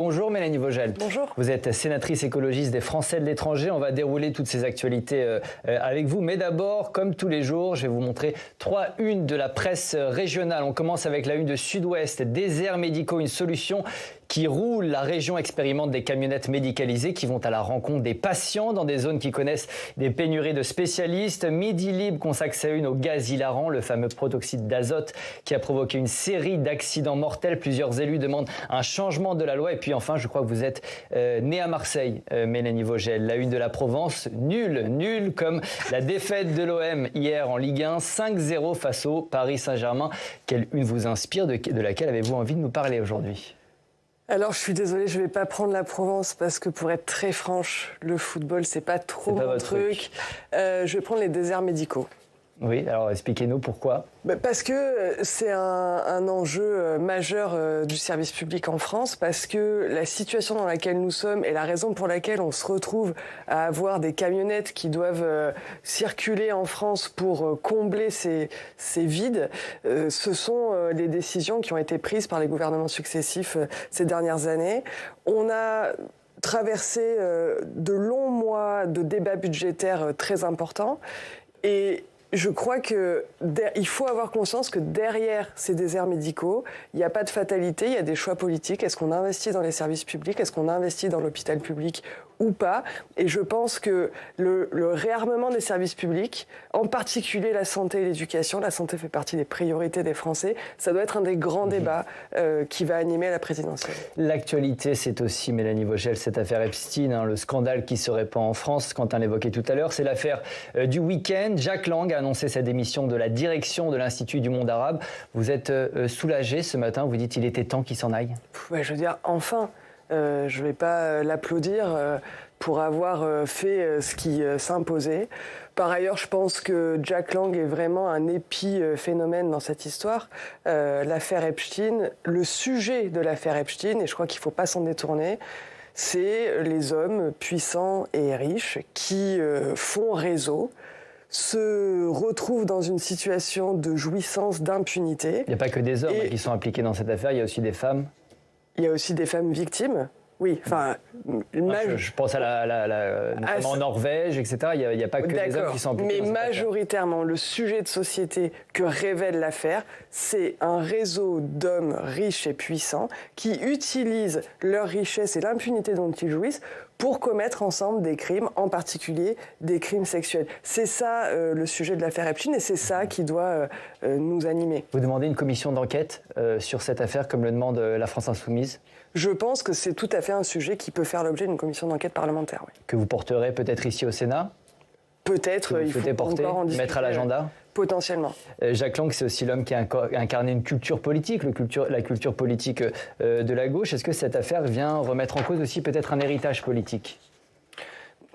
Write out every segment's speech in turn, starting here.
Bonjour Mélanie Vogel. Bonjour. Vous êtes sénatrice écologiste des Français de l'étranger. On va dérouler toutes ces actualités avec vous. Mais d'abord, comme tous les jours, je vais vous montrer 3 unes de la presse régionale. On commence avec la une de Sud-Ouest. Déserts médicaux, une solution qui roule. La région expérimente des camionnettes médicalisées qui vont à la rencontre des patients dans des zones qui connaissent des pénuries de spécialistes. Midi Libre consacre sa une au gaz hilarant, le fameux protoxyde d'azote qui a provoqué une série d'accidents mortels. Plusieurs élus demandent un changement de la loi. Et puis enfin, je crois que vous êtes née à Marseille, Mélanie Vogel. La une de la Provence, nul comme la défaite de l'OM hier en Ligue 1, 5-0 face au Paris Saint-Germain. Quelle une vous inspire, de laquelle avez-vous envie de nous parler aujourd'hui ? Alors, je suis désolée, je ne vais pas prendre la Provence parce que pour être très franche, le football, c'est pas trop mon truc. Je vais prendre les déserts médicaux. Oui, alors expliquez-nous pourquoi. Parce que c'est un enjeu majeur du service public en France, parce que la situation dans laquelle nous sommes et la raison pour laquelle on se retrouve à avoir des camionnettes qui doivent circuler en France pour combler ces vides, ce sont les décisions qui ont été prises par les gouvernements successifs ces dernières années. On a traversé de longs mois de débats budgétaires très importants et je crois qu'il faut avoir conscience que derrière ces déserts médicaux, il n'y a pas de fatalité, il y a des choix politiques. Est-ce qu'on investit dans les services publics? Est-ce qu'on investit dans l'hôpital public ou pas? Et je pense que le réarmement des services publics, en particulier la santé et l'éducation, la santé fait partie des priorités des Français, ça doit être un des grands débats qui va animer la présidentielle. L'actualité, c'est aussi, Mélanie Vogel, cette affaire Epstein, le scandale qui se répand en France, Quentin l'évoquait tout à l'heure, c'est l'affaire du week-end. Jack Lang a annoncé sa démission de la direction de l'Institut du monde arabe. Vous êtes soulagé ce matin, vous dites qu'il était temps qu'il s'en aille? Ouais, je veux dire, enfin, je ne vais pas l'applaudir pour avoir fait ce qui s'imposait. Par ailleurs, je pense que Jack Lang est vraiment un épiphénomène dans cette histoire. L'affaire Epstein, le sujet de l'affaire Epstein, et je crois qu'il ne faut pas s'en détourner, c'est les hommes puissants et riches qui font réseau, se retrouvent dans une situation de jouissance, d'impunité. Il n'y a pas que des hommes qui sont impliqués dans cette affaire, il y a aussi des femmes. Il y a aussi des femmes victimes. Oui, enfin... Je pense notamment en Norvège, etc. Il n'y a pas que des hommes qui sont impliqués. Mais majoritairement, le sujet de société que révèle l'affaire, c'est un réseau d'hommes riches et puissants qui utilisent leur richesse et l'impunité dont ils jouissent pour commettre ensemble des crimes, en particulier des crimes sexuels. C'est ça le sujet de l'affaire Epstein et c'est ça qui doit nous animer. Vous demandez une commission d'enquête sur cette affaire comme le demande la France Insoumise? Je pense que c'est tout à fait un sujet qui peut faire l'objet d'une commission d'enquête parlementaire. Oui. Que vous porterez peut-être ici au Sénat? Peut-être, il faut porter, encore en discuter. Mettre à l'agenda? Potentiellement. Jack Lang, c'est aussi l'homme qui a incarné une culture politique, la culture politique de la gauche. Est-ce que cette affaire vient remettre en cause aussi peut-être un héritage politique?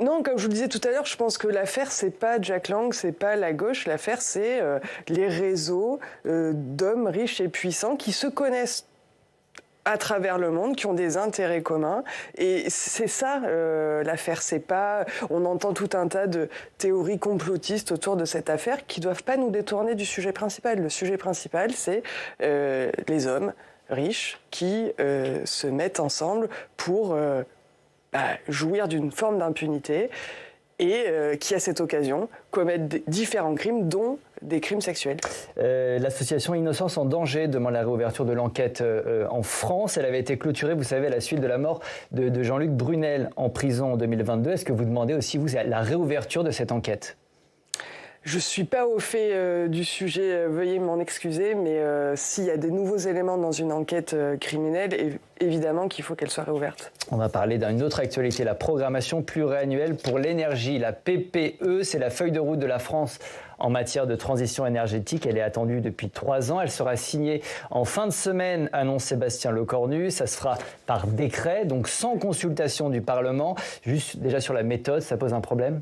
Non, comme je vous le disais tout à l'heure, je pense que l'affaire, c'est pas Jack Lang, c'est pas la gauche. L'affaire, c'est les réseaux d'hommes riches et puissants qui se connaissent à travers le monde, qui ont des intérêts communs. Et c'est ça, l'affaire. C'est pas... On entend tout un tas de théories complotistes autour de cette affaire qui doivent pas nous détourner du sujet principal. Le sujet principal, c'est les hommes riches qui se mettent ensemble pour jouir d'une forme d'impunité et qui, à cette occasion, commettent différents crimes, dont des crimes sexuels. L'association Innocence en danger demande la réouverture de l'enquête en France. Elle avait été clôturée, vous savez, à la suite de la mort de Jean-Luc Brunel en prison en 2022. Est-ce que vous demandez aussi, vous, la réouverture de cette enquête ? Je ne suis pas au fait du sujet, veuillez m'en excuser, mais s'il y a des nouveaux éléments dans une enquête criminelle, évidemment qu'il faut qu'elle soit réouverte. On va parler d'une autre actualité, la programmation pluriannuelle pour l'énergie, la PPE, c'est la feuille de route de la France en matière de transition énergétique. Elle est attendue depuis 3 ans. Elle sera signée en fin de semaine, annonce Sébastien Lecornu. Ça se fera par décret, donc sans consultation du Parlement. Juste déjà sur la méthode, ça pose un problème ?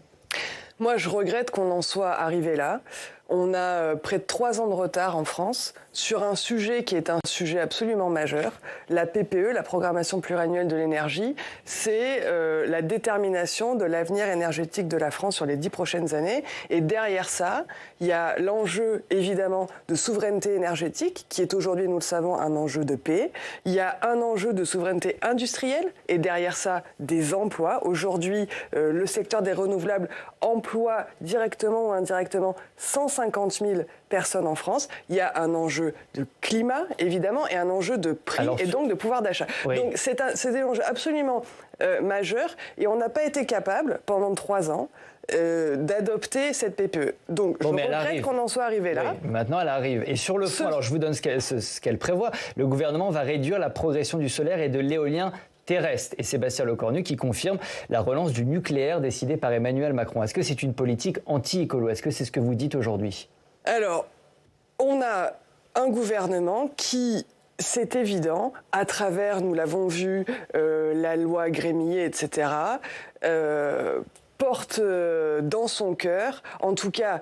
Moi, je regrette qu'on en soit arrivé là. On a près de 3 ans de retard en France sur un sujet qui est un sujet absolument majeur. La PPE, la programmation pluriannuelle de l'énergie, c'est la détermination de l'avenir énergétique de la France sur les 10 prochaines années. Et derrière ça, il y a l'enjeu évidemment de souveraineté énergétique, qui est aujourd'hui, nous le savons, un enjeu de paix. Il y a un enjeu de souveraineté industrielle et derrière ça, des emplois. Aujourd'hui, le secteur des renouvelables emploie directement ou indirectement 150 000 personnes en France. Il y a un enjeu de climat, évidemment, et un enjeu de prix et donc de pouvoir d'achat. Oui. Donc c'est des enjeux absolument majeurs et on n'a pas été capable, pendant 3 ans, d'adopter cette PPE. Donc je regrette qu'on en soit arrivé là. Oui, maintenant elle arrive. Et sur le fond, alors je vous donne ce qu'elle prévoit. Le gouvernement va réduire la progression du solaire et de l'éolien terrestre. Et Sébastien Lecornu qui confirme la relance du nucléaire décidée par Emmanuel Macron. Est-ce que c'est une politique anti-écolo? Est-ce que c'est ce que vous dites aujourd'hui? Alors, on a un gouvernement qui, c'est évident, à travers, nous l'avons vu, la loi Grémier, etc., porte dans son cœur, en tout cas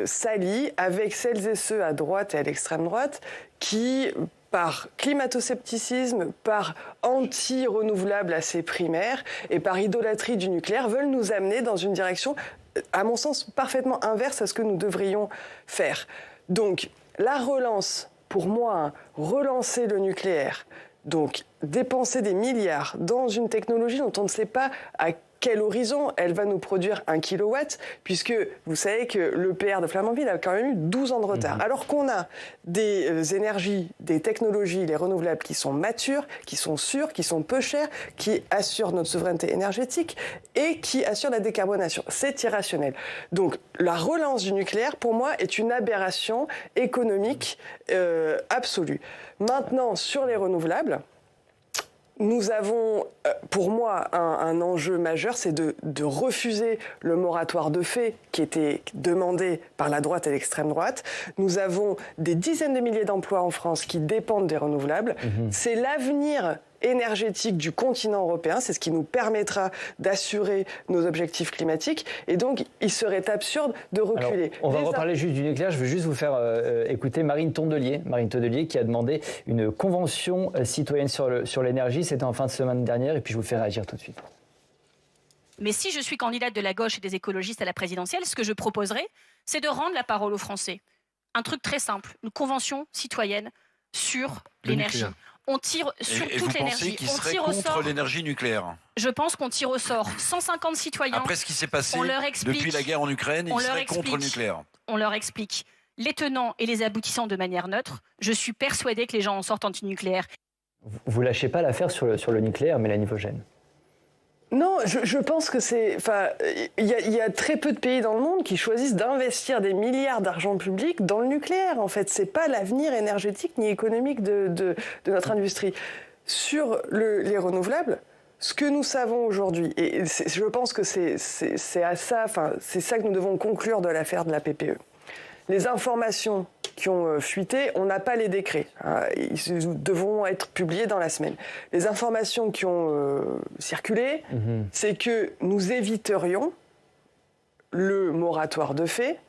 s'allie avec celles et ceux à droite et à l'extrême droite qui, par climato-scepticisme, par anti-renouvelable assez primaire et par idolâtrie du nucléaire, veulent nous amener dans une direction, à mon sens, parfaitement inverse à ce que nous devrions faire. Donc, la relance, pour moi, relancer le nucléaire, donc dépenser des milliards dans une technologie dont on ne sait pas à quel horizon elle va nous produire 1 kilowatt, puisque vous savez que l'EPR de Flamanville a quand même eu 12 ans de retard. Alors qu'on a des énergies, des technologies, les renouvelables qui sont matures, qui sont sûres, qui sont peu chères, qui assurent notre souveraineté énergétique et qui assurent la décarbonation. C'est irrationnel. Donc la relance du nucléaire, pour moi, est une aberration économique absolue. Maintenant, sur les renouvelables, nous avons, pour moi, un enjeu majeur, c'est de refuser le moratoire de fait qui était demandé par la droite et l'extrême droite. Nous avons des dizaines de milliers d'emplois en France qui dépendent des renouvelables. C'est l'avenir énergétique du continent européen, c'est ce qui nous permettra d'assurer nos objectifs climatiques et donc il serait absurde de reculer. Alors, on va reparler juste du nucléaire, je veux juste vous faire écouter Marine Tondelier qui a demandé une convention citoyenne sur l'énergie, c'était en fin de semaine dernière et puis je vous fais réagir tout de suite. Mais si je suis candidate de la gauche et des écologistes à la présidentielle, ce que je proposerai, c'est de rendre la parole aux Français. Un truc très simple, une convention citoyenne sur l'énergie. On tire sur toute l'énergie. Qui serait contre l'énergie nucléaire? Je pense qu'on tire au sort 150 citoyens. Après ce qui s'est passé depuis la guerre en Ukraine, ils seraient contre le nucléaire. On leur explique les tenants et les aboutissants de manière neutre. Je suis persuadée que les gens en sortent anti-nucléaire. Vous lâchez pas l'affaire sur le nucléaire, Mélanie Vogel? Non, je pense que il y a très peu de pays dans le monde qui choisissent d'investir des milliards d'argent public dans le nucléaire. En fait, c'est pas l'avenir énergétique ni économique de notre industrie. Sur les renouvelables, ce que nous savons aujourd'hui, et je pense que c'est ça que nous devons conclure de l'affaire de la PPE. Les informations qui ont fuité, on n'a pas les décrets. Ils devront être publiés dans la semaine. Les informations qui ont circulé, c'est que nous éviterions le moratoire de fait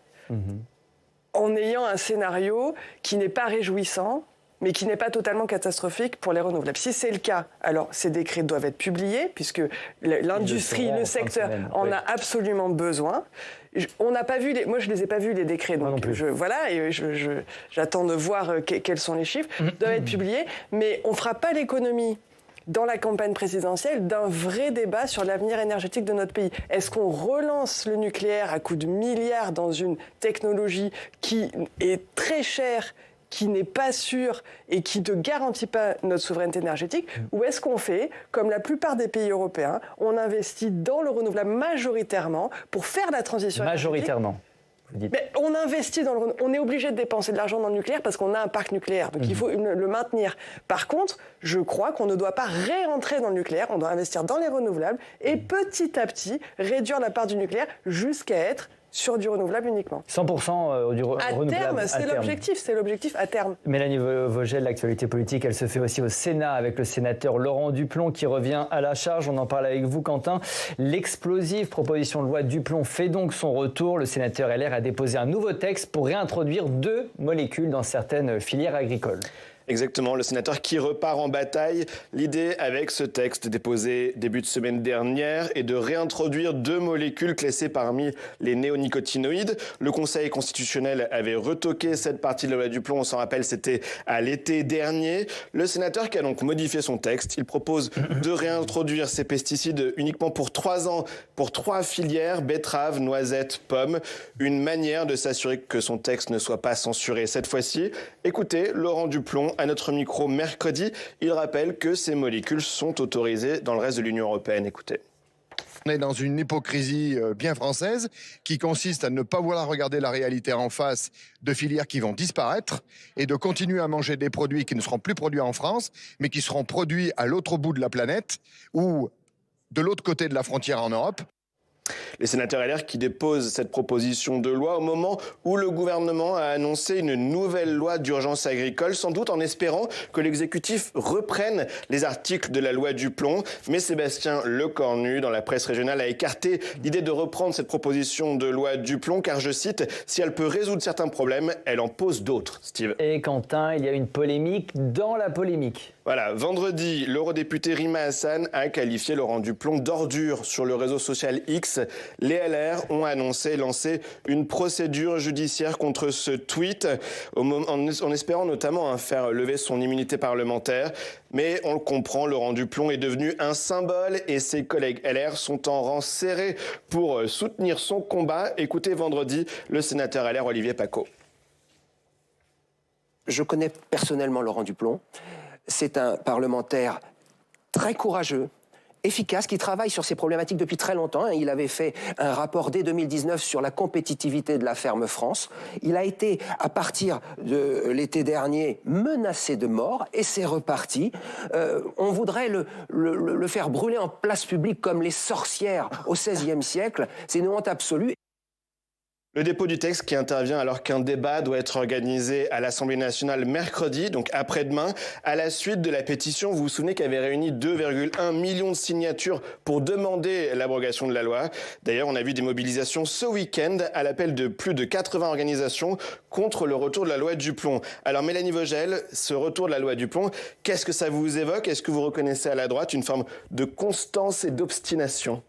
en ayant un scénario qui n'est pas réjouissant, mais qui n'est pas totalement catastrophique pour les renouvelables. Si c'est le cas, alors ces décrets doivent être publiés, puisque l'industrie, le secteur en a absolument besoin. On n'a pas vu moi je les ai pas vus les décrets, donc j'attends de voir quels sont les chiffres. Doivent être publiés, mais on fera pas l'économie dans la campagne présidentielle d'un vrai débat sur l'avenir énergétique de notre pays. Est-ce qu'on relance le nucléaire à coups de milliards dans une technologie qui est très chère, qui n'est pas sûre et qui ne garantit pas notre souveraineté énergétique, ou est-ce qu'on fait, comme la plupart des pays européens, on investit dans le renouvelable majoritairement pour faire la transition majoritairement, vous dites. Mais on investit dans le renouvelable. On est obligé de dépenser de l'argent dans le nucléaire parce qu'on a un parc nucléaire, donc il faut le maintenir. Par contre, je crois qu'on ne doit pas réentrer dans le nucléaire, on doit investir dans les renouvelables et petit à petit réduire la part du nucléaire jusqu'à être sur du renouvelable uniquement. 100% du renouvelable à terme. C'est l'objectif à terme. Mélanie Vogel, l'actualité politique, elle se fait aussi au Sénat avec le sénateur Laurent Duplon qui revient à la charge. On en parle avec vous, Quentin. L'explosive proposition de loi Duplon fait donc son retour. Le sénateur LR a déposé un nouveau texte pour réintroduire 2 molécules dans certaines filières agricoles. Exactement, le sénateur qui repart en bataille. L'idée avec ce texte déposé début de semaine dernière est de réintroduire 2 molécules classées parmi les néonicotinoïdes. Le Conseil constitutionnel avait retoqué cette partie de la loi Duplon, on s'en rappelle, c'était à l'été dernier. Le sénateur qui a donc modifié son texte, il propose de réintroduire ces pesticides uniquement pour 3 ans, pour 3 filières, betteraves, noisettes, pommes. Une manière de s'assurer que son texte ne soit pas censuré cette fois-ci. Écoutez, Laurent Duplon, à notre micro mercredi, il rappelle que ces molécules sont autorisées dans le reste de l'Union européenne. Écoutez. On est dans une hypocrisie bien française qui consiste à ne pas vouloir regarder la réalité en face de filières qui vont disparaître et de continuer à manger des produits qui ne seront plus produits en France, mais qui seront produits à l'autre bout de la planète ou de l'autre côté de la frontière en Europe. Les sénateurs LR qui déposent cette proposition de loi au moment où le gouvernement a annoncé une nouvelle loi d'urgence agricole, sans doute en espérant que l'exécutif reprenne les articles de la loi Duplon. Mais Sébastien Lecornu, dans la presse régionale, a écarté l'idée de reprendre cette proposition de loi Duplon, car, je cite, « si elle peut résoudre certains problèmes, elle en pose d'autres ». Steve. Et Quentin, il y a une polémique dans la polémique. Voilà, vendredi, l'eurodéputé Rima Hassan a qualifié Laurent Duplon d'ordure sur le réseau social X. Les LR ont annoncé lancer une procédure judiciaire contre ce tweet, en espérant notamment faire lever son immunité parlementaire. Mais on le comprend, Laurent Duplon est devenu un symbole et ses collègues LR sont en rang serré pour soutenir son combat. Écoutez vendredi le sénateur LR Olivier Paccaud. Je connais personnellement Laurent Duplon. C'est un parlementaire très courageux, efficace, qui travaille sur ces problématiques depuis très longtemps. Il avait fait un rapport dès 2019 sur la compétitivité de la ferme France. Il a été, à partir de l'été dernier, menacé de mort et c'est reparti. On voudrait le faire brûler en place publique comme les sorcières au XVIe siècle. C'est une honte absolue. Le dépôt du texte qui intervient alors qu'un débat doit être organisé à l'Assemblée nationale mercredi, donc après-demain, à la suite de la pétition, vous vous souvenez, qui avait réuni 2,1 millions de signatures pour demander l'abrogation de la loi. D'ailleurs, on a vu des mobilisations ce week-end à l'appel de plus de 80 organisations contre le retour de la loi Duplon. Alors Mélanie Vogel, ce retour de la loi Duplon, qu'est-ce que ça vous évoque? Est-ce que vous reconnaissez à la droite une forme de constance et d'obstination?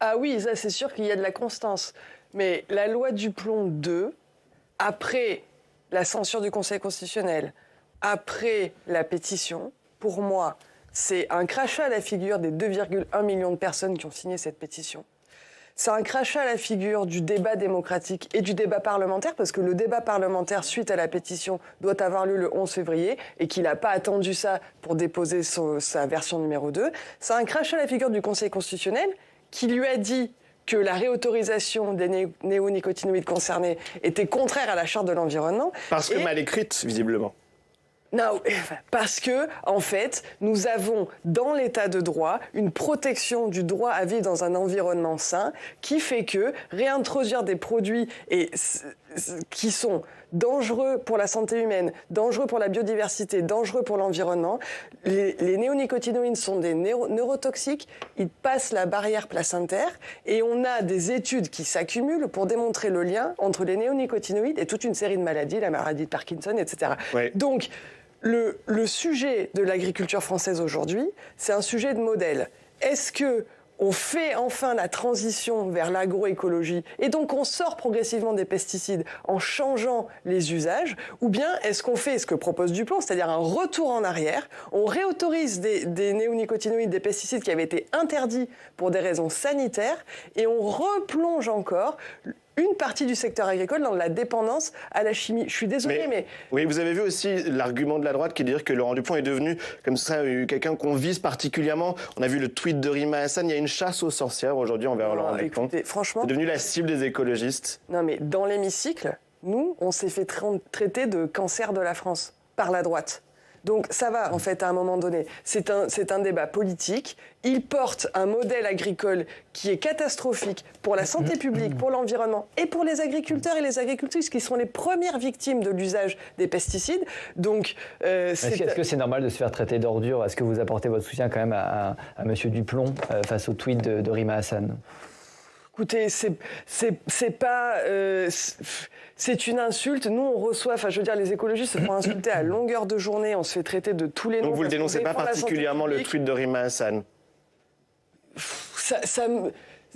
Ah oui, ça c'est sûr qu'il y a de la constance. Mais la loi Duplon 2, après la censure du Conseil constitutionnel, après la pétition, pour moi, c'est un crachat à la figure des 2,1 millions de personnes qui ont signé cette pétition. C'est un crachat à la figure du débat démocratique et du débat parlementaire, parce que le débat parlementaire, suite à la pétition, doit avoir lieu le 11 février et qu'il n'a pas attendu ça pour déposer sa version numéro 2. C'est un crachat à la figure du Conseil constitutionnel qui lui a dit que la réautorisation des néonicotinoïdes concernés était contraire à la Charte de l'environnement. Parce que mal écrite, visiblement. Non, parce que, en fait, nous avons dans l'état de droit une protection du droit à vivre dans un environnement sain qui fait que réintroduire des produits qui sont dangereux pour la santé humaine, dangereux pour la biodiversité, dangereux pour l'environnement. Les néonicotinoïdes sont des neurotoxiques, ils passent la barrière placentaire et on a des études qui s'accumulent pour démontrer le lien entre les néonicotinoïdes et toute une série de maladies, la maladie de Parkinson, etc. Ouais. Donc, le sujet de l'agriculture française aujourd'hui, c'est un sujet de modèle. Est-ce que on fait enfin la transition vers l'agroécologie et donc on sort progressivement des pesticides en changeant les usages, ou bien est-ce qu'on fait ce que propose Duplon, c'est-à-dire un retour en arrière, on réautorise des néonicotinoïdes, des pesticides qui avaient été interdits pour des raisons sanitaires et on replonge encore une partie du secteur agricole dans la dépendance à la chimie. Je suis désolé, mais... Oui, vous avez vu aussi l'argument de la droite qui est de dire que Laurent Duplon est devenu, comme ça, quelqu'un qu'on vise particulièrement. On a vu le tweet de Rima Hassan. Il y a une chasse aux sorcières aujourd'hui envers Laurent Duplon. Écoutez, franchement... C'est devenu la cible des écologistes. Non, mais dans l'hémicycle, nous, on s'est fait traiter de cancer de la France par la droite. Donc ça va, en fait, à un moment donné. C'est un débat politique. Il porte un modèle agricole qui est catastrophique pour la santé publique, pour l'environnement et pour les agriculteurs et les agricultrices qui sont les premières victimes de l'usage des pesticides. Donc, est-ce que c'est normal de se faire traiter d'ordure? Est-ce que vous apportez votre soutien quand même à M. Duplon face au tweet de Rima Hassan? Écoutez, c'est pas... c'est une insulte. Nous, on reçoit... Enfin, je veux dire, les écologistes se font insulter à longueur de journée. On se fait traiter de tous les noms. Donc vous ne dénoncez pas particulièrement le tweet de Rima Hassan?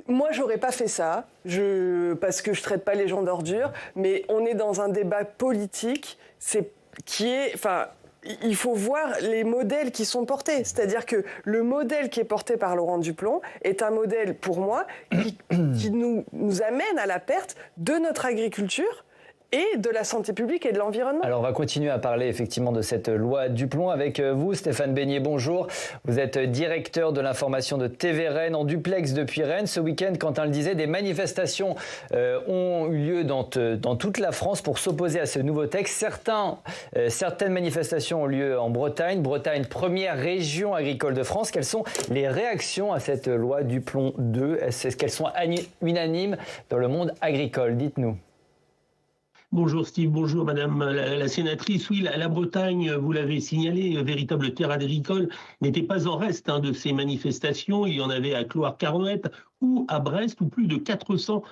Moi, j'aurais pas fait ça, parce que je traite pas les gens d'ordures. Mais on est dans un débat politique il faut voir les modèles qui sont portés. C'est-à-dire que le modèle qui est porté par Laurent Duplon est un modèle, pour moi, qui nous amène à la perte de notre agriculture et de la santé publique et de l'environnement. Alors on va continuer à parler effectivement de cette loi Duplon avec vous, Stéphane Beignet, bonjour. Vous êtes directeur de l'information de TV Rennes en duplex depuis Rennes. Ce week-end, Quentin le disait, des manifestations ont eu lieu dans toute la France pour s'opposer à ce nouveau texte. Certaines manifestations ont lieu en Bretagne, première région agricole de France. Quelles sont les réactions à cette loi Duplon 2 ? Est-ce qu'elles sont unanimes dans le monde agricole ? Dites-nous. Bonjour Steve, bonjour Madame la sénatrice. Oui, la Bretagne, vous l'avez signalé, véritable terre agricole, n'était pas en reste de ces manifestations. Il y en avait à Cloire-Carnoët ou à Brest, où plus de 400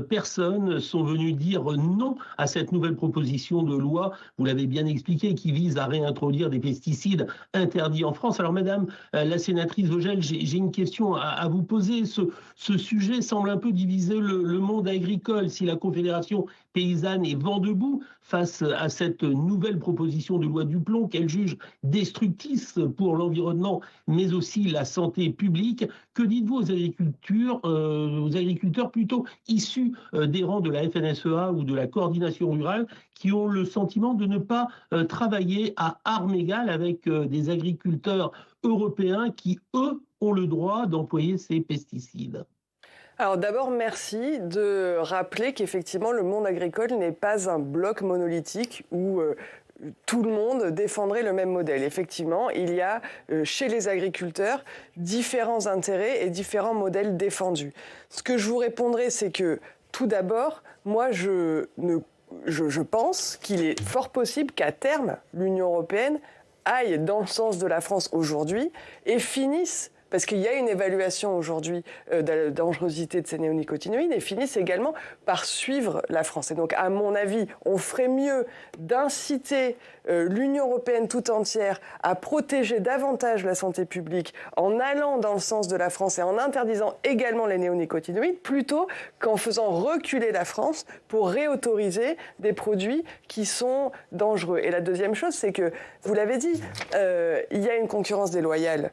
personnes sont venues dire non à cette nouvelle proposition de loi, vous l'avez bien expliqué, qui vise à réintroduire des pesticides interdits en France. Alors Madame la sénatrice Vogel, j'ai une question à vous poser. Ce sujet semble un peu diviser le monde agricole. Si la Confédération paysanne est vent debout face à cette nouvelle proposition de loi Duplon qu'elle juge destructrice pour l'environnement, mais aussi la santé publique, que dites-vous aux agriculteurs plutôt issus des rangs de la FNSEA ou de la coordination rurale qui ont le sentiment de ne pas travailler à armes égales avec des agriculteurs européens qui, eux, ont le droit d'employer ces pesticides? Alors d'abord, merci de rappeler qu'effectivement, le monde agricole n'est pas un bloc monolithique où tout le monde défendrait le même modèle. Effectivement, il y a chez les agriculteurs différents intérêts et différents modèles défendus. Ce que je vous répondrai, c'est que tout d'abord, moi, je pense qu'il est fort possible qu'à terme, l'Union européenne aille dans le sens de la France aujourd'hui et finisse, parce qu'il y a une évaluation aujourd'hui de la dangerosité de ces néonicotinoïdes, et finissent également par suivre la France. Et donc, à mon avis, on ferait mieux d'inciter l'Union européenne tout entière à protéger davantage la santé publique en allant dans le sens de la France et en interdisant également les néonicotinoïdes, plutôt qu'en faisant reculer la France pour réautoriser des produits qui sont dangereux. Et la deuxième chose, c'est que, vous l'avez dit, il y a une concurrence déloyale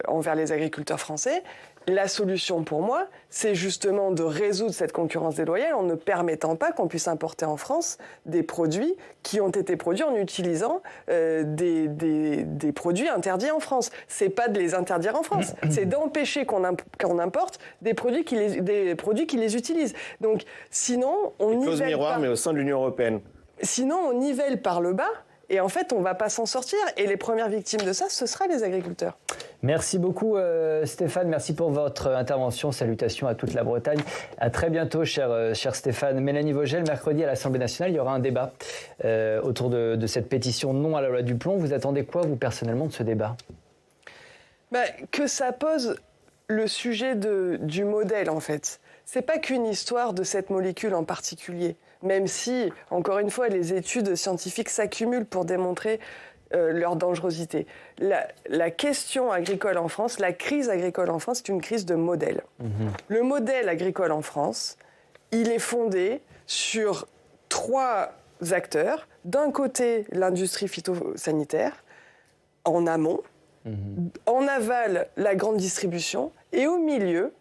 envers les agriculteurs français. La solution pour moi, c'est justement de résoudre cette concurrence déloyale en ne permettant pas qu'on puisse importer en France des produits qui ont été produits en utilisant des produits interdits en France. C'est pas de les interdire en France, c'est d'empêcher qu'on importe des produits qui les utilisent. Donc sinon, on nivelle clause miroir, mais au sein de l'Union européenne. Sinon, on nivelle par le bas. Et en fait, on ne va pas s'en sortir. Et les premières victimes de ça, ce sera les agriculteurs. Merci beaucoup Stéphane, merci pour votre intervention. Salutations à toute la Bretagne. À très bientôt, cher Stéphane. Mélanie Vogel, mercredi à l'Assemblée nationale, il y aura un débat autour de cette pétition non à la loi Duplon. Vous attendez quoi, vous, personnellement, de ce débat ? Que ça pose le sujet du modèle, en fait. C'est pas qu'une histoire de cette molécule en particulier. Même si, encore une fois, les études scientifiques s'accumulent pour démontrer leur dangerosité. La question agricole en France, la crise agricole en France, c'est une crise de modèle. Le modèle agricole en France, il est fondé sur 3 acteurs. D'un côté, l'industrie phytosanitaire, en amont, en aval, la grande distribution, et au milieu,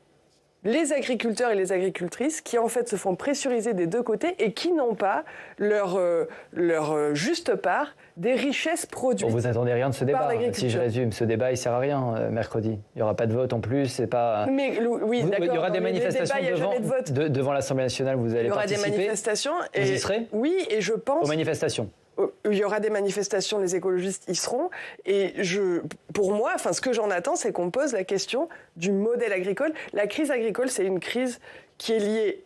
les agriculteurs et les agricultrices qui, en fait, se font pressuriser des deux côtés et qui n'ont pas leur juste part des richesses produites. Vous n'attendez rien de ce débat. Si je résume, ce débat, il ne sert à rien mercredi. Il n'y aura pas de vote en plus. C'est pas... Mais, oui, d'accord. Il y aura des manifestations devant l'Assemblée nationale. Vous allez participer. Il y aura des manifestations. Vous y serez ? Oui, et je pense... Aux manifestations ? il y aura des manifestations, les écologistes y seront. Et pour moi, ce que j'en attends, c'est qu'on pose la question du modèle agricole. La crise agricole, c'est une crise qui est liée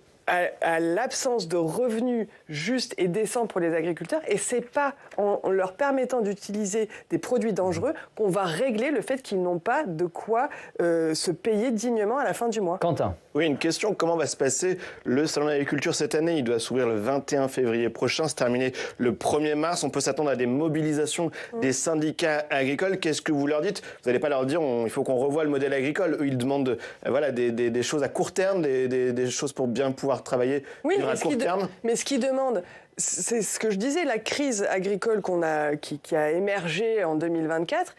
à l'absence de revenus justes et décents pour les agriculteurs. Et c'est pas en leur permettant d'utiliser des produits dangereux qu'on va régler le fait qu'ils n'ont pas de quoi se payer dignement à la fin du mois. Quentin. Oui, une question, comment va se passer le Salon de l'agriculture cette année? Il doit s'ouvrir le 21 février prochain, se terminer le 1er mars. On peut s'attendre à des mobilisations des syndicats agricoles. Qu'est-ce que vous leur dites? Vous n'allez pas leur dire il faut qu'on revoie le modèle agricole. Eux, ils demandent des choses à court terme, des choses pour bien pouvoir travailler à court terme. Mais ce qu'ils demandent, c'est ce que je disais, la crise agricole qui a émergé en 2024,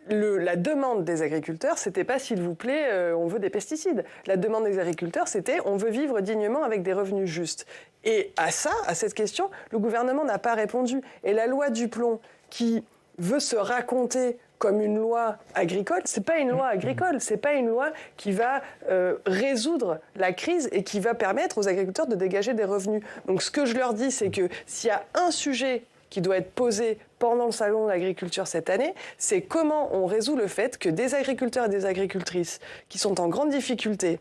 la demande des agriculteurs, c'était pas s'il vous plaît, on veut des pesticides. La demande des agriculteurs, c'était on veut vivre dignement avec des revenus justes. Et à cette question, le gouvernement n'a pas répondu. Et la loi Duplon, qui veut se raconter comme une loi agricole, c'est pas une loi agricole, c'est pas une loi qui va résoudre la crise et qui va permettre aux agriculteurs de dégager des revenus. Donc ce que je leur dis, c'est que s'il y a un sujet qui doit être posé pendant le Salon de l'agriculture cette année, c'est comment on résout le fait que des agriculteurs et des agricultrices qui sont en grande difficulté,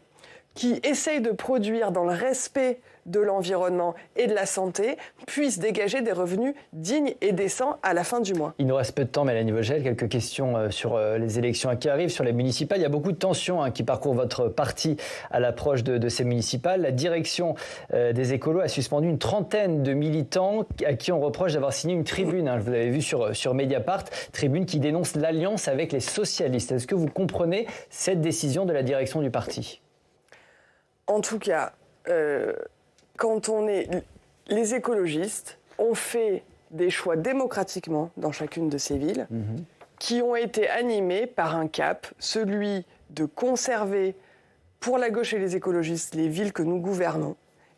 qui essayent de produire dans le respect de l'environnement et de la santé, puissent dégager des revenus dignes et décents à la fin du mois. Il nous reste peu de temps, Mélanie Vogel. Quelques questions sur les élections qui arrivent, sur les municipales. Il y a beaucoup de tensions qui parcourent votre parti à l'approche de ces municipales. La direction des écolos a suspendu une trentaine de militants à qui on reproche d'avoir signé une tribune. Vous l'avez vu sur Mediapart, tribune qui dénonce l'alliance avec les socialistes. Est-ce que vous comprenez cette décision de la direction du parti? En tout cas, quand on est... Les écologistes ont fait des choix démocratiquement dans chacune de ces villes qui ont été animés par un cap, celui de conserver pour la gauche et les écologistes les villes que nous gouvernons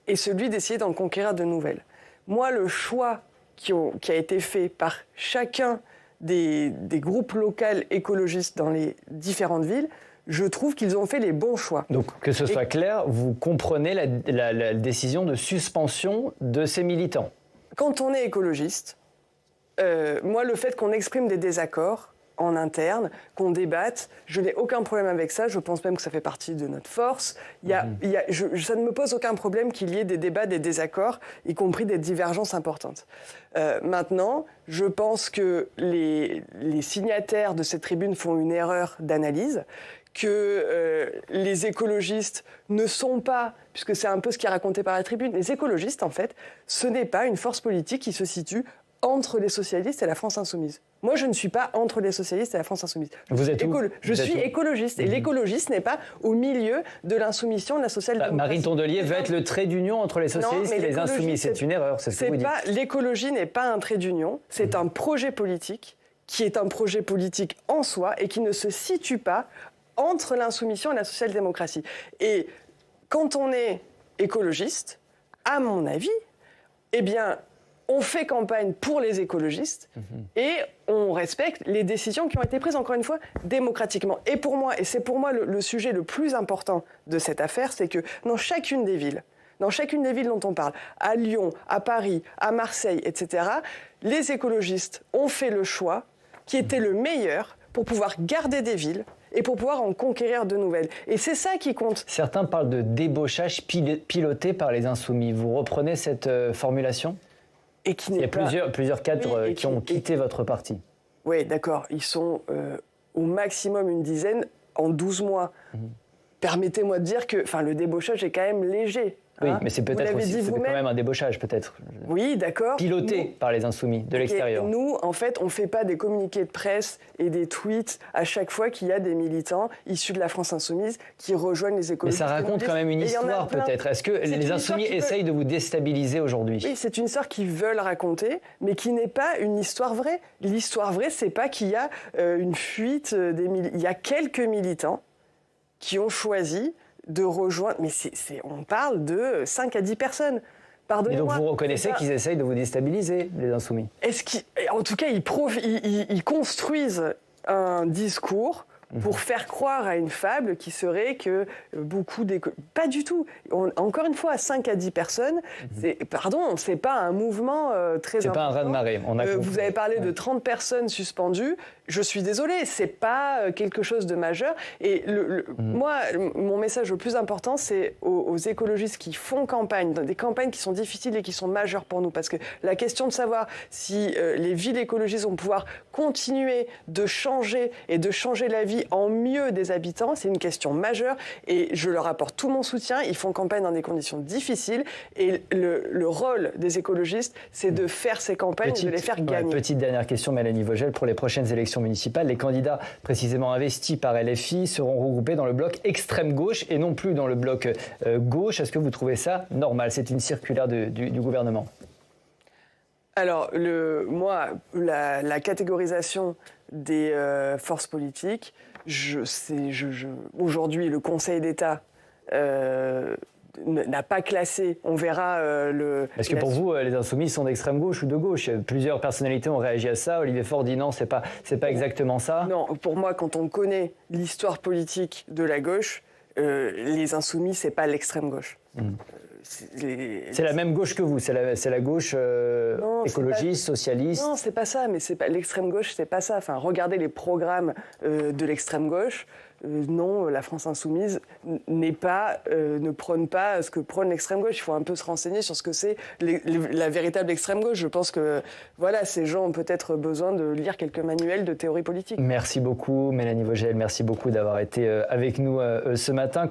et celui d'essayer d'en conquérir de nouvelles. Moi, le choix qui a été fait par chacun des groupes locaux écologistes dans les différentes villes, je trouve qu'ils ont fait les bons choix. Donc, que ce soit clair, vous comprenez la décision de suspension de ces militants? Quand on est écologiste, moi, le fait qu'on exprime des désaccords en interne, qu'on débatte, je n'ai aucun problème avec ça. Je pense même que ça fait partie de notre force. Ça ne me pose aucun problème qu'il y ait des débats, des désaccords, y compris des divergences importantes. Maintenant, je pense que les signataires de cette tribune font une erreur d'analyse, que les écologistes ne sont pas, puisque c'est un peu ce qui est raconté par la tribune, les écologistes, en fait, ce n'est pas une force politique qui se situe entre les socialistes et la France insoumise. Moi, je ne suis pas entre les socialistes et la France insoumise. Vous êtes où? Je suis écologiste. Et l'écologiste n'est pas au milieu de l'insoumission de la social-démocratie. Marine Tondelier veut être le trait d'union entre les socialistes et les insoumis. C'est une erreur, c'est ce que vous dites. L'écologie n'est pas un trait d'union, c'est un projet politique qui est un projet politique en soi et qui ne se situe pas entre l'insoumission et la social-démocratie. Et quand on est écologiste, à mon avis, eh bien, on fait campagne pour les écologistes et on respecte les décisions qui ont été prises, encore une fois, démocratiquement. Et pour moi, et c'est pour moi le sujet le plus important de cette affaire, c'est que dans chacune des villes dont on parle, à Lyon, à Paris, à Marseille, etc., les écologistes ont fait le choix qui était le meilleur pour pouvoir garder des villes et pour pouvoir en conquérir de nouvelles. Et c'est ça qui compte. Certains parlent de débauchage piloté par les insoumis. Vous reprenez cette formulation? Et qui Il y a plusieurs cadres qui ont quitté votre parti. Oui, d'accord. Ils sont au maximum une dizaine en 12 mois. Permettez-moi de dire que le débauchage est quand même léger. Oui, mais c'est peut-être aussi, c'était quand même un débauchage, peut-être. Oui, d'accord. Piloté par les insoumis, de l'extérieur. Nous, en fait, on ne fait pas des communiqués de presse et des tweets à chaque fois qu'il y a des militants issus de la France insoumise qui rejoignent les écologistes. Mais ça raconte quand même une histoire, peut-être. Est-ce que les insoumis essayent de vous déstabiliser aujourd'hui? Oui, c'est une histoire qu'ils veulent raconter, mais qui n'est pas une histoire vraie. L'histoire vraie, c'est pas qu'il y a une fuite des militants. Il y a quelques militants qui ont choisi de rejoindre, mais on parle de 5 à 10 personnes. Pardonnez-moi. Et donc vous reconnaissez qu'ils essayent de vous déstabiliser, les insoumis? En tout cas, ils construisent un discours pour faire croire à une fable qui serait que beaucoup pas du tout. Encore une fois, 5 à 10 personnes, c'est pas un mouvement très important. C'est pas un raz-de-marée. Vous avez parlé de 30 personnes suspendues. Je suis désolée, c'est pas quelque chose de majeur. Et moi, mon message le plus important, c'est aux écologistes qui font campagne, dans des campagnes qui sont difficiles et qui sont majeures pour nous. Parce que la question de savoir si les villes écologistes vont pouvoir continuer de changer et de changer la vie en mieux des habitants, c'est une question majeure. Et je leur apporte tout mon soutien. Ils font campagne dans des conditions difficiles. Et le rôle des écologistes, c'est de faire ces campagnes et de les faire gagner. Petite dernière question, Mélanie Vogel. Pour les prochaines élections municipales, les candidats précisément investis par LFI seront regroupés dans le bloc extrême gauche et non plus dans le bloc gauche. Est-ce que vous trouvez ça normal? C'est une circulaire du gouvernement. Alors, la catégorisation des forces politiques, aujourd'hui, le Conseil d'État n'a pas classé. On verra Est-ce que pour vous, les Insoumis sont d'extrême gauche ou de gauche? Plusieurs personnalités ont réagi à ça. Olivier Faure dit non, c'est pas exactement ça. Non, pour moi, quand on connaît l'histoire politique de la gauche, les Insoumis, c'est pas l'extrême gauche. C'est la même gauche que vous, c'est la gauche écologiste, socialiste. Non, c'est pas ça, mais c'est pas l'extrême gauche, c'est pas ça. Enfin, regardez les programmes de l'extrême gauche. Non, la France insoumise ne prône pas ce que prône l'extrême gauche. Il faut un peu se renseigner sur ce que c'est la véritable extrême gauche. Je pense que ces gens ont peut-être besoin de lire quelques manuels de théorie politique. Merci beaucoup, Mélanie Vogel. Merci beaucoup d'avoir été avec nous ce matin.